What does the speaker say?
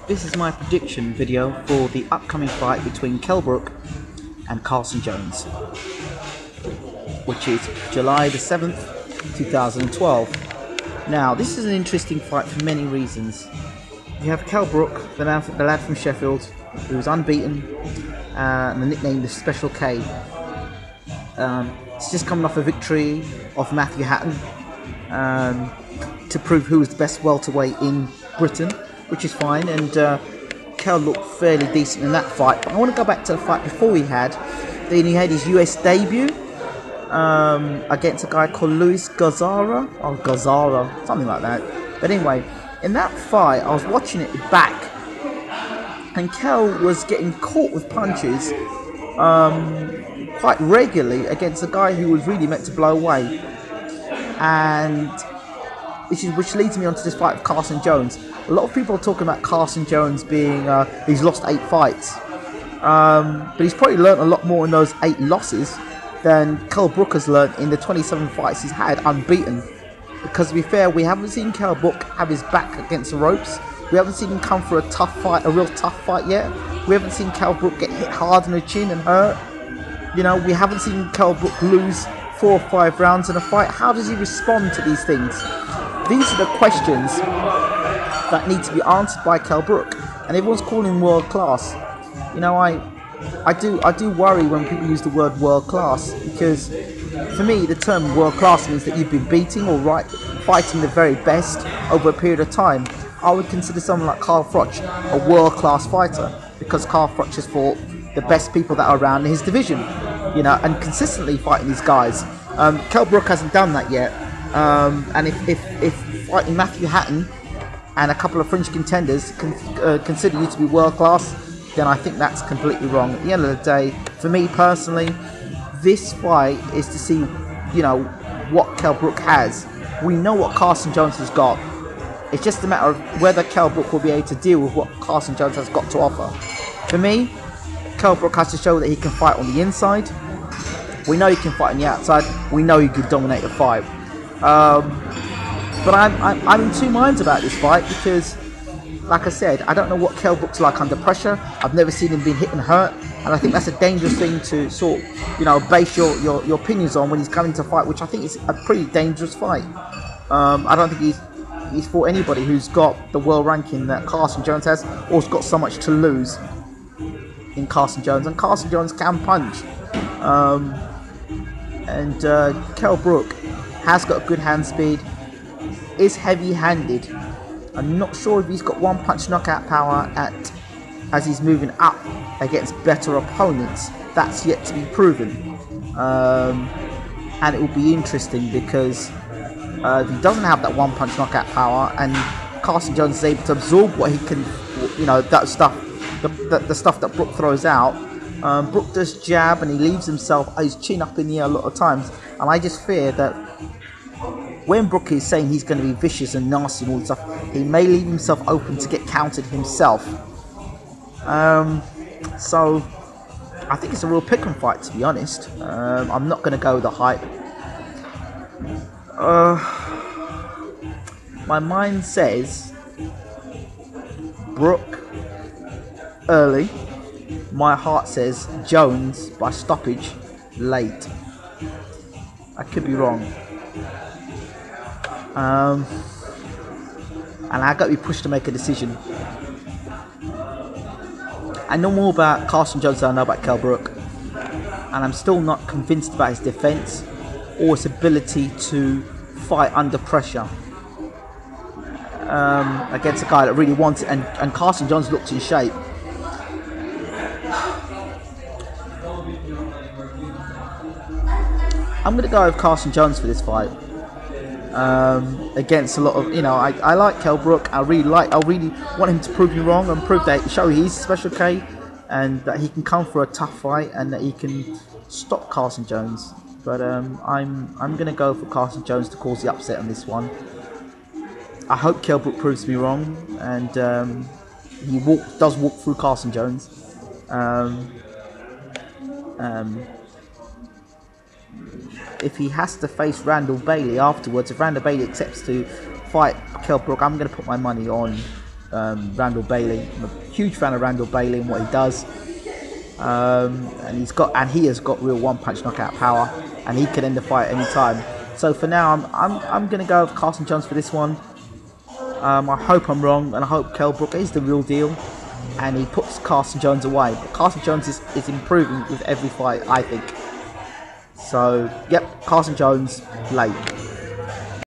This is my prediction video for the upcoming fight between Kell Brook and Carson Jones, which is July the 7th, 2012. Now, this is an interesting fight for many reasons. You have Kell Brook, the lad from Sheffield, who was unbeaten, and the nickname the Special K. He's just coming off a victory of Matthew Hatton to prove who was the best welterweight in Britain, which is fine, and Kell looked fairly decent in that fight. But I want to go back to the fight before he had his US debut against a guy called Luis Gazara, or Gazara, something like that. But anyway, in that fight, I was watching it back, and Kell was getting caught with punches quite regularly against a guy who was really meant to blow away, and which leads me on to this fight with Carson Jones. A lot of people are talking about Carson Jones being he's lost 8 fights, but he's probably learned a lot more in those 8 losses than Kell Brook has learned in the 27 fights he's had unbeaten. Because to be fair, we haven't seen Kell Brook have his back against the ropes. We haven't seen him come for a tough fight, a real tough fight yet. We haven't seen Kell Brook get hit hard in the chin and hurt. You know, we haven't seen Kell Brook lose 4 or 5 rounds in a fight. How does he respond to these things? These are the questions that need to be answered by Kell Brook, and everyone's calling him world class. You know, I do worry when people use the word world class, because for me the term world class means that you've been beating or fighting the very best over a period of time. I would consider someone like Carl Froch a world class fighter, because Carl Froch has fought the best people that are around in his division, you know, and consistently fighting these guys. Kell Brook hasn't done that yet, and if fighting Matthew Hatton and a couple of fringe contenders consider you to be world class, then I think that's completely wrong. At the end of the day, for me personally, this fight is to see, you know, what Kell Brook has. We know what Carson Jones has got. It's just a matter of whether Kell Brook will be able to deal with what Carson Jones has got to offer. For me, Kell Brook has to show that he can fight on the inside. We know he can fight on the outside. We know he can dominate a fight. But I'm in 2 minds about this fight, because, like I said, I don't know what Kell Brook's like under pressure. I've never seen him being hit and hurt, and I think that's a dangerous thing to sort, you know, base your opinions on when he's coming to fight, which I think is a pretty dangerous fight. I don't think he's fought anybody who's got the world ranking that Carson Jones has, or has got so much to lose in Carson Jones, and Carson Jones can punch. Kell Brook has got a good hand speed, is heavy-handed. I'm not sure if he's got one-punch knockout power as he's moving up against better opponents. That's yet to be proven, and it will be interesting, because if he doesn't have that one-punch knockout power, and Carson Jones is able to absorb what he can, you know, that stuff, the stuff that Brook throws out. Brook does jab, and he leaves his chin up in the air a lot of times, and I just fear that when Brook is saying he's going to be vicious and nasty and all this stuff, he may leave himself open to get countered himself. So I think it's a real pick 'em fight, to be honest. I'm not going to go with the hype. My mind says Brook early. My heart says Jones by stoppage late. I could be wrong. And I got to be pushed to make a decision. I know more about Carson Jones than I know about Kell Brook, and I'm still not convinced about his defense or his ability to fight under pressure against a guy that really wants it, and Carson Jones looks in shape. I'm going to go with Carson Jones for this fight. Against a lot of, you know, I like Kell Brook. I really want him to prove me wrong and show he's Special K, and that he can come for a tough fight, and that he can stop Carson Jones. But I'm gonna go for Carson Jones to cause the upset on this one. I hope Kell Brook proves me wrong, and he does walk through Carson Jones. If he has to face Randall Bailey afterwards, if Randall Bailey accepts to fight Kell Brook, I'm going to put my money on Randall Bailey. I'm a huge fan of Randall Bailey and what he does. And he has got real one-punch knockout power, and he can end the fight any time. So for now, I'm going to go with Carson Jones for this one. I hope I'm wrong, and I hope Kell Brook is the real deal, and he puts Carson Jones away. But Carson Jones is improving with every fight, I think. So, yep, Carson Jones, late.